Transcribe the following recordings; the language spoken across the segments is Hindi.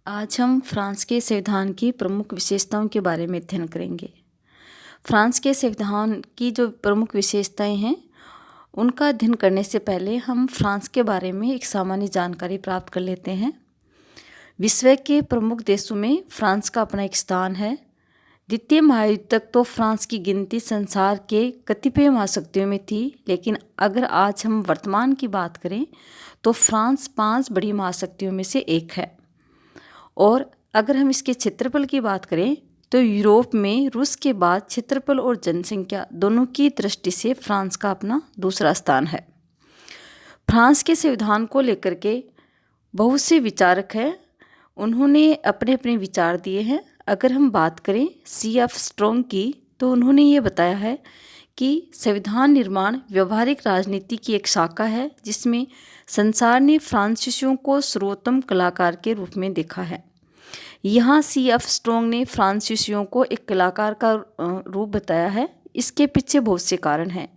आज हम फ्रांस के संविधान की प्रमुख विशेषताओं के बारे में अध्ययन करेंगे। फ्रांस के संविधान की जो प्रमुख विशेषताएं हैं उनका अध्ययन करने से पहले हम फ्रांस के बारे में एक सामान्य जानकारी प्राप्त कर लेते हैं। विश्व के प्रमुख देशों में फ्रांस का अपना एक स्थान है। द्वितीय महायुद्ध तक तो फ्रांस की गिनती संसार के कतिपय महाशक्तियों में थी, लेकिन अगर आज हम वर्तमान की बात करें तो फ्रांस 5 बड़ी महाशक्तियों में से एक है। और अगर हम इसके क्षेत्रफल की बात करें तो यूरोप में रूस के बाद क्षेत्रफल और जनसंख्या दोनों की दृष्टि से फ्रांस का अपना दूसरा स्थान है। फ्रांस के संविधान को लेकर के बहुत से विचारक हैं, उन्होंने अपने अपने विचार दिए हैं। अगर हम बात करें C.F. स्ट्रॉन्ग की तो उन्होंने ये बताया है कि संविधान निर्माण व्यवहारिक राजनीति की एक शाखा है जिसमें संसार ने फ्रांसीसियों को सर्वोत्तम कलाकार के रूप में देखा है। यहाँ C.F. स्ट्रॉन्ग ने फ्रांसीसियों को एक कलाकार का रूप बताया है। इसके पीछे बहुत से कारण हैं,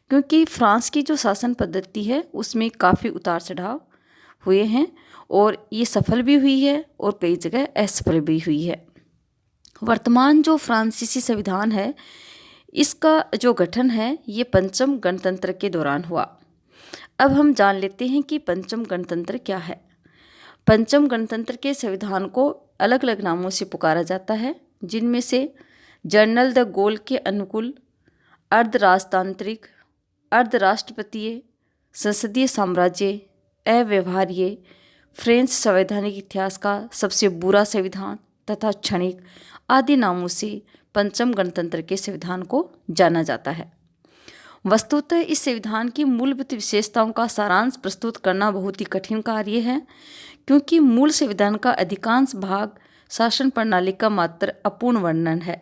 क्योंकि फ्रांस की जो शासन पद्धति है उसमें काफ़ी उतार चढ़ाव हुए हैं और ये सफल भी हुई है और कई जगह असफल भी हुई है। वर्तमान जो फ्रांसीसी संविधान है इसका जो गठन है ये पंचम गणतंत्र के दौरान हुआ। अब हम जान लेते हैं कि पंचम गणतंत्र क्या है। पंचम गणतंत्र के संविधान को अलग अलग नामों से पुकारा जाता है, जिनमें से जनरल द गोल के अनुकूल, अर्धराजतांत्रिक, अर्धराष्ट्रपतीय, संसदीय साम्राज्य, अव्यवहार्य, फ्रेंच संवैधानिक इतिहास का सबसे बुरा संविधान तथा क्षणिक आदि नामों से पंचम गणतंत्र के संविधान को जाना जाता है। वस्तुतः इस संविधान की मूलभूत विशेषताओं का सारांश प्रस्तुत करना बहुत ही कठिन कार्य है, क्योंकि मूल संविधान का अधिकांश भाग शासन प्रणाली का मात्र अपूर्ण वर्णन है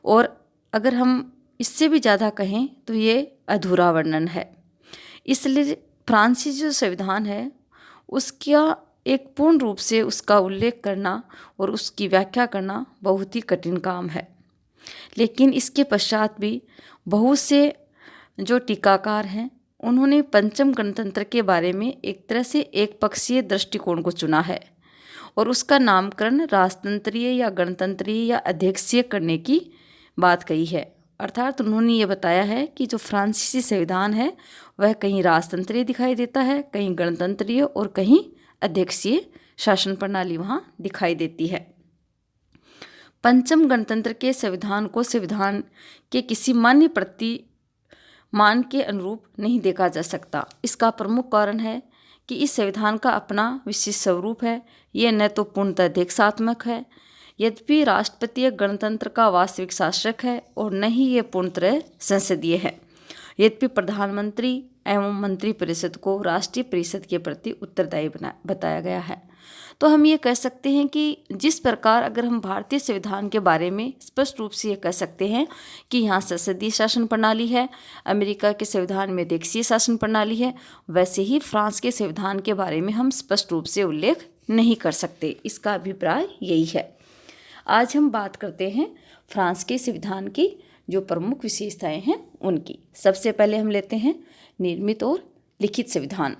और अगर हम इससे भी ज़्यादा कहें तो ये अधूरा वर्णन है। इसलिए फ्रांसीसी जो संविधान है उसका एक पूर्ण रूप से उसका उल्लेख करना और उसकी व्याख्या करना बहुत ही कठिन काम है। लेकिन इसके पश्चात भी बहुत से जो टीकाकार हैं उन्होंने पंचम गणतंत्र के बारे में एक तरह से एक पक्षीय दृष्टिकोण को चुना है और उसका नामकरण राजतंत्रीय या गणतंत्रीय या अध्यक्षीय करने की बात कही है। अर्थात उन्होंने ये बताया है कि जो फ्रांसीसी संविधान है वह कहीं राजतंत्रीय दिखाई देता है, कहीं गणतंत्रीय और कहीं अध्यक्षीय शासन प्रणाली वहाँ दिखाई देती है। पंचम गणतंत्र के संविधान को संविधान के किसी मान्य प्रति मान के अनुरूप नहीं देखा जा सकता। इसका प्रमुख कारण है कि इस संविधान का अपना विशिष्ट स्वरूप है। यह न तो पूर्णतः देशात्मक है, यद्यपि राष्ट्रपतीय गणतंत्र का वास्तविक शासक है, और न ही यह पूर्णतः संसदीय है, यद्यपि प्रधानमंत्री एवं मंत्रिपरिषद को राष्ट्रीय परिषद के प्रति उत्तरदायी बताया गया है। तो हम ये कह सकते हैं कि जिस प्रकार अगर हम भारतीय संविधान के बारे में स्पष्ट रूप से ये कह सकते हैं कि यहाँ संसदीय शासन प्रणाली है, अमेरिका के संविधान में अध्यक्षीय शासन प्रणाली है, वैसे ही फ्रांस के संविधान के बारे में हम स्पष्ट रूप से उल्लेख नहीं कर सकते। इसका अभिप्राय यही है। आज हम बात करते हैं फ्रांस के संविधान की जो प्रमुख विशेषताएं हैं उनकी। सबसे पहले हम लेते हैं निर्मित और लिखित संविधान।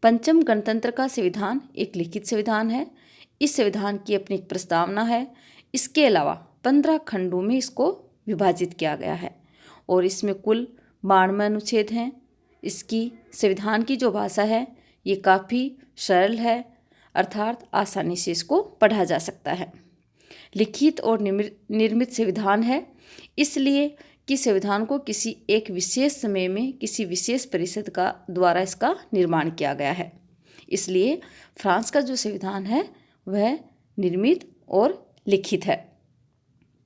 पंचम गणतंत्र का संविधान एक लिखित संविधान है। इस संविधान की अपनी एक प्रस्तावना है। इसके अलावा 15 खंडों में इसको विभाजित किया गया है और इसमें कुल 92 अनुच्छेद हैं। इसकी संविधान की जो भाषा है ये काफ़ी सरल है, अर्थात आसानी से इसको पढ़ा जा सकता है। लिखित और निर्मित संविधान है इसलिए कि संविधान को किसी एक विशेष समय में किसी विशेष परिषद का द्वारा इसका निर्माण किया गया है। इसलिए फ्रांस का जो संविधान है वह निर्मित और लिखित है।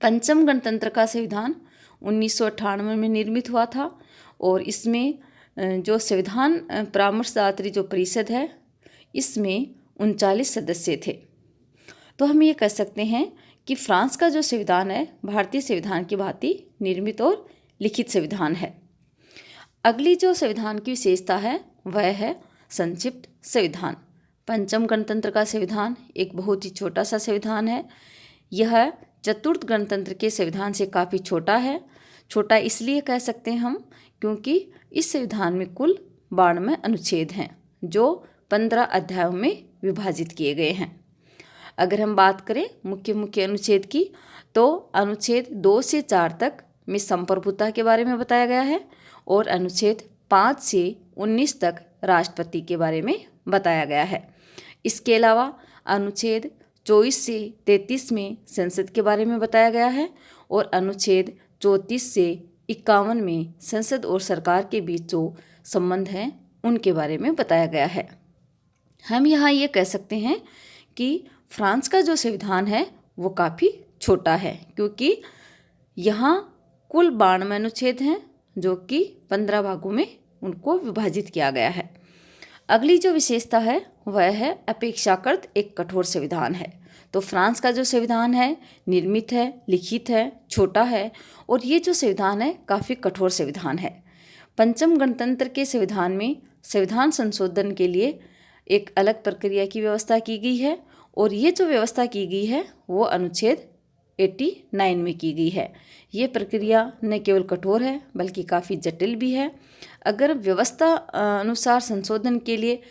पंचम गणतंत्र का संविधान 1998 में निर्मित हुआ था और इसमें जो संविधान परामर्शदात्री जो परिषद है इसमें 39 सदस्य थे। तो हम ये कह सकते हैं कि फ्रांस का जो संविधान है भारतीय संविधान की भांति निर्मित और लिखित संविधान है। अगली जो संविधान की विशेषता है वह है संक्षिप्त संविधान। पंचम गणतंत्र का संविधान एक बहुत ही छोटा सा संविधान है। यह चतुर्थ गणतंत्र के संविधान से काफ़ी छोटा है। छोटा इसलिए कह सकते हैं हम क्योंकि इस संविधान में कुल 92 अनुच्छेद हैं जो 15 अध्यायों में विभाजित किए गए हैं। अगर हम बात करें मुख्य मुख्य अनुच्छेद की, तो अनुच्छेद 2 से 4 तक में संप्रभुता के बारे में बताया गया है और अनुच्छेद 5 से 19 तक राष्ट्रपति के बारे में बताया गया है। इसके अलावा अनुच्छेद 24 से 33 में संसद के बारे में बताया गया है और अनुच्छेद 34 से 51 में संसद और सरकार के बीच जो संबंध हैं उनके बारे में बताया गया है। हम यहाँ ये कह सकते हैं कि फ्रांस का जो संविधान है वो काफ़ी छोटा है, क्योंकि यहाँ कुल 92 अनुच्छेद हैं जो कि 15 भागों में उनको विभाजित किया गया है। अगली जो विशेषता है वह है अपेक्षाकृत एक कठोर संविधान है। तो फ्रांस का जो संविधान है निर्मित है, लिखित है, छोटा है और ये जो संविधान है काफ़ी कठोर संविधान है। पंचम गणतंत्र के संविधान में संविधान संशोधन के लिए एक अलग प्रक्रिया की व्यवस्था की गई है और ये जो व्यवस्था की गई है वो अनुच्छेद 89 में की गई है। ये प्रक्रिया न केवल कठोर है बल्कि काफ़ी जटिल भी है। अगर व्यवस्था अनुसार संशोधन के लिए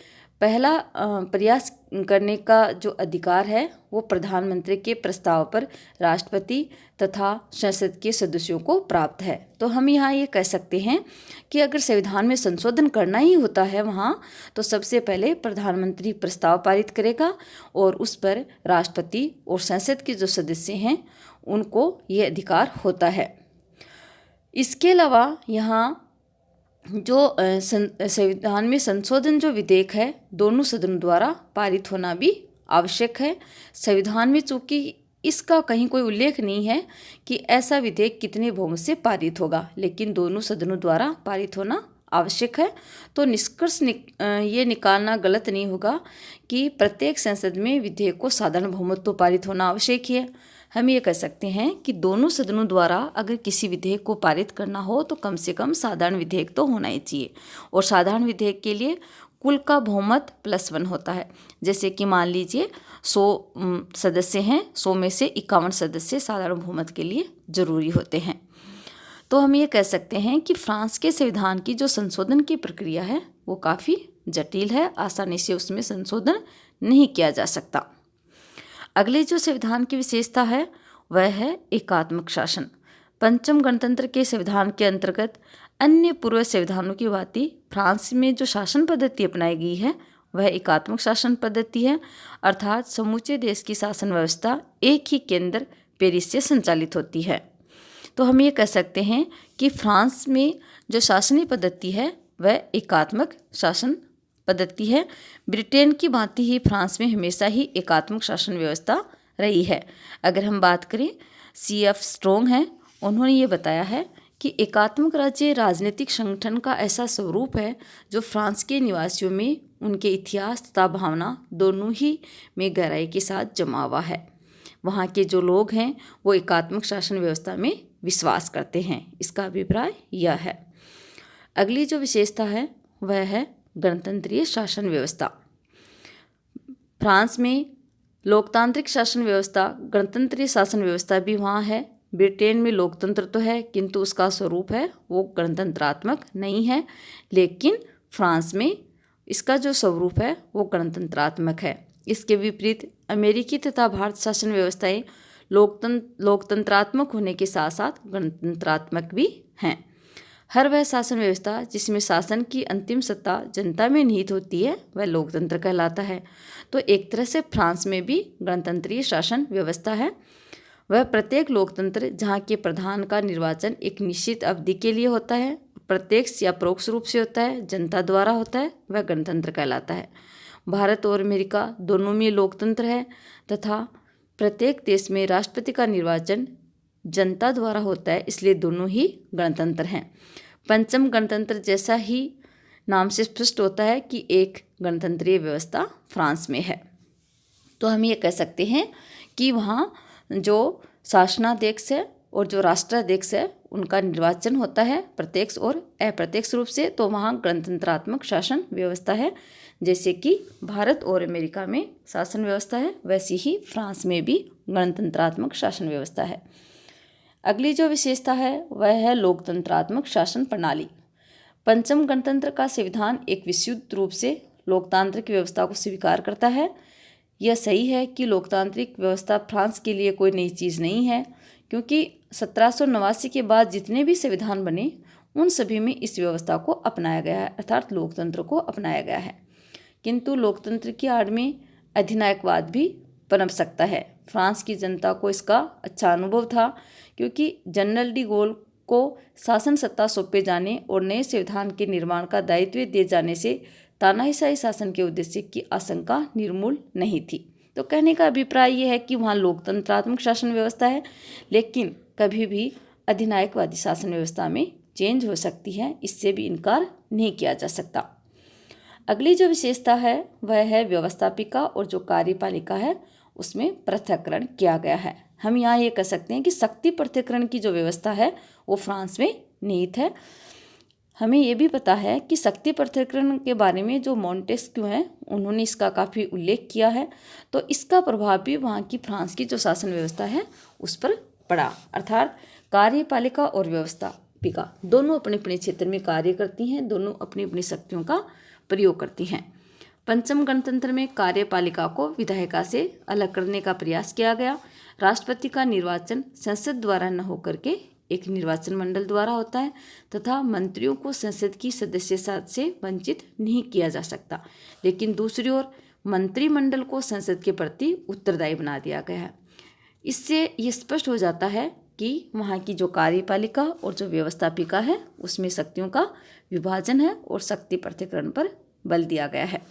पहला प्रयास करने का जो अधिकार है वो प्रधानमंत्री के प्रस्ताव पर राष्ट्रपति तथा संसद के सदस्यों को प्राप्त है। तो हम यहाँ ये कह सकते हैं कि अगर संविधान में संशोधन करना ही होता है वहाँ, तो सबसे पहले प्रधानमंत्री प्रस्ताव पारित करेगा और उस पर राष्ट्रपति और संसद के जो सदस्य हैं उनको ये अधिकार होता है। इसके अलावा यहाँ जो संविधान में संशोधन जो विधेयक है दोनों सदनों द्वारा पारित होना भी आवश्यक है। संविधान में चूंकि इसका कहीं कोई उल्लेख नहीं है कि ऐसा विधेयक कितने बहुमत से पारित होगा, लेकिन दोनों सदनों द्वारा पारित होना आवश्यक है। तो निष्कर्ष ये निकालना गलत नहीं होगा कि प्रत्येक संसद में विधेयक को साधारण बहुमत तो पारित होना आवश्यक ही है। हम ये कह सकते हैं कि दोनों सदनों द्वारा अगर किसी विधेयक को पारित करना हो तो कम से कम साधारण विधेयक तो होना ही चाहिए और साधारण विधेयक के लिए कुल का बहुमत +1 होता है। जैसे कि मान लीजिए 100 सदस्य हैं, 100 में से 51 सदस्य साधारण बहुमत के लिए जरूरी होते हैं। तो हम ये कह सकते हैं कि फ्रांस के संविधान की जो संशोधन की प्रक्रिया है वो काफ़ी जटिल है, आसानी से उसमें संशोधन नहीं किया जा सकता। अगली जो संविधान की विशेषता है वह है एकात्मक शासन। पंचम गणतंत्र के संविधान के अंतर्गत अन्य पूर्व संविधानों की भांति फ्रांस में जो शासन पद्धति अपनाई गई है वह एकात्मक शासन पद्धति है, अर्थात समूचे देश की शासन व्यवस्था एक ही केंद्र पेरिस से संचालित होती है। तो हम ये कह सकते हैं कि फ्रांस में जो शासनीय पद्धति है वह एकात्मक शासन पद्धति है। ब्रिटेन की भांति ही फ्रांस में हमेशा ही एकात्मक शासन व्यवस्था रही है। अगर हम बात करें CF स्ट्रोंग है, उन्होंने ये बताया है कि एकात्मक राज्य राजनीतिक संगठन का ऐसा स्वरूप है जो फ्रांस के निवासियों में उनके इतिहास तथा भावना दोनों ही में गहराई के साथ जमा हुआ है। वहाँ के जो लोग हैं वो एकात्मक शासन व्यवस्था में विश्वास करते हैं, इसका अभिप्राय यह है। अगली जो विशेषता है वह है गणतंत्रीय शासन व्यवस्था। फ्रांस में लोकतांत्रिक शासन व्यवस्था, गणतंत्रीय शासन व्यवस्था भी वहाँ है। ब्रिटेन में लोकतंत्र तो है किंतु उसका स्वरूप है वो गणतंत्रात्मक नहीं है, लेकिन फ्रांस में इसका जो स्वरूप है वो गणतंत्रात्मक है। इसके विपरीत अमेरिकी तथा भारत शासन व्यवस्थाएं लोकतंत्रात्मक होने के साथ साथ गणतंत्रात्मक भी हैं। हर वह शासन व्यवस्था जिसमें शासन की अंतिम सत्ता जनता में निहित होती है वह लोकतंत्र कहलाता है। तो एक तरह से फ्रांस में भी गणतंत्रीय शासन व्यवस्था है। वह प्रत्येक लोकतंत्र जहाँ के प्रधान का निर्वाचन एक निश्चित अवधि के लिए होता है, प्रत्यक्ष या परोक्ष रूप से होता है, जनता द्वारा होता है, वह गणतंत्र कहलाता है। भारत और अमेरिका दोनों में लोकतंत्र है तथा प्रत्येक देश में राष्ट्रपति का निर्वाचन जनता द्वारा होता है, इसलिए दोनों ही गणतंत्र हैं। पंचम गणतंत्र जैसा ही नाम से स्पष्ट होता है कि एक गणतंत्रीय व्यवस्था फ्रांस में है। तो हम ये कह सकते हैं कि वहाँ जो शासनाध्यक्ष है और जो राष्ट्राध्यक्ष है उनका निर्वाचन होता है प्रत्यक्ष और अप्रत्यक्ष रूप से। तो वहाँ गणतंत्रात्मक शासन व्यवस्था है। जैसे कि भारत और अमेरिका में शासन व्यवस्था है वैसी ही फ्रांस में भी गणतंत्रात्मक शासन व्यवस्था है। अगली जो विशेषता है वह है लोकतंत्रात्मक शासन प्रणाली। पंचम गणतंत्र का संविधान एक विशुद्ध रूप से लोकतांत्रिक व्यवस्था को स्वीकार करता है। यह सही है कि लोकतांत्रिक व्यवस्था फ्रांस के लिए कोई नई चीज़ नहीं है, क्योंकि 1789 के बाद जितने भी संविधान बने उन सभी में इस व्यवस्था को अपनाया गया है, अर्थात लोकतंत्र को अपनाया गया है। किंतु लोकतंत्र की आड़ में अधिनायकवाद भी पनप सकता है। फ्रांस की जनता को इसका अच्छा अनुभव था, क्योंकि जनरल डी गोल को शासन सत्ता सौंपे जाने और नए संविधान के निर्माण का दायित्व दिए जाने से तानाशाही शासन के उद्देश्य की आशंका निर्मूल नहीं थी। तो कहने का अभिप्राय यह है कि वहाँ लोकतंत्रात्मक शासन व्यवस्था है, लेकिन कभी भी अधिनायकवादी शासन व्यवस्था में चेंज हो सकती है, इससे भी इनकार नहीं किया जा सकता। अगली जो विशेषता है वह है व्यवस्थापिका और जो कार्यपालिका है उसमें पृथक्करण किया गया है। हम यहाँ ये कह सकते हैं कि शक्ति पृथक्करण की जो व्यवस्था है वो फ्रांस में निहित है। हमें ये भी पता है कि शक्ति पृथक्करण के बारे में जो मोंटेस्क्यू हैं उन्होंने इसका काफ़ी उल्लेख किया है, तो इसका प्रभाव भी वहाँ की फ्रांस की जो शासन व्यवस्था है उस पर पड़ा। अर्थात कार्यपालिका और व्यवस्थापिका दोनों अपने अपने क्षेत्र में कार्य करती हैं, दोनों अपनी अपनी शक्तियों का प्रयोग करती हैं। पंचम गणतंत्र में कार्यपालिका को विधायिका से अलग करने का प्रयास किया गया। राष्ट्रपति का निर्वाचन संसद द्वारा न होकर के एक निर्वाचन मंडल द्वारा होता है, तथा मंत्रियों को संसद की सदस्यता से वंचित नहीं किया जा सकता। लेकिन दूसरी ओर मंत्रिमंडल को संसद के प्रति उत्तरदायी बना दिया गया है। इससे ये स्पष्ट हो जाता है कि वहाँ की जो कार्यपालिका और जो व्यवस्थापिका है उसमें शक्तियों का विभाजन है और शक्ति पृथक्करण पर बल दिया गया है।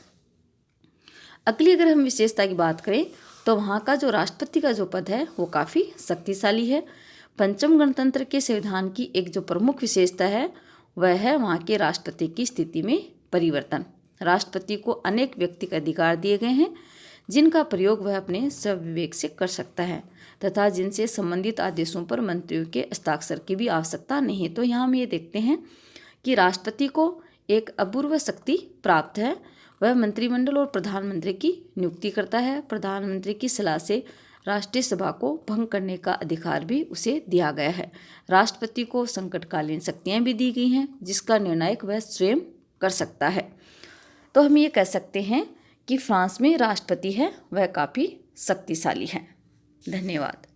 अगली अगर हम विशेषता की बात करें तो वहाँ का जो राष्ट्रपति का जो पद है वो काफ़ी शक्तिशाली है। पंचम गणतंत्र के संविधान की एक जो प्रमुख विशेषता है वह है वहाँ के राष्ट्रपति की स्थिति में परिवर्तन। राष्ट्रपति को अनेक व्यक्तिगत अधिकार दिए गए हैं जिनका प्रयोग वह अपने स्वविवेक से कर सकता है, तथा जिनसे संबंधित आदेशों पर मंत्रियों के हस्ताक्षर की भी आवश्यकता नहीं। तो यहाँ हम ये देखते हैं कि राष्ट्रपति को एक अपूर्व शक्ति प्राप्त है। वह मंत्रिमंडल और प्रधानमंत्री की नियुक्ति करता है। प्रधानमंत्री की सलाह से राष्ट्रीय सभा को भंग करने का अधिकार भी उसे दिया गया है। राष्ट्रपति को संकटकालीन शक्तियाँ भी दी गई हैं जिसका निर्णायक वह स्वयं कर सकता है। तो हम ये कह सकते हैं कि फ्रांस में राष्ट्रपति है वह काफ़ी शक्तिशाली है। धन्यवाद।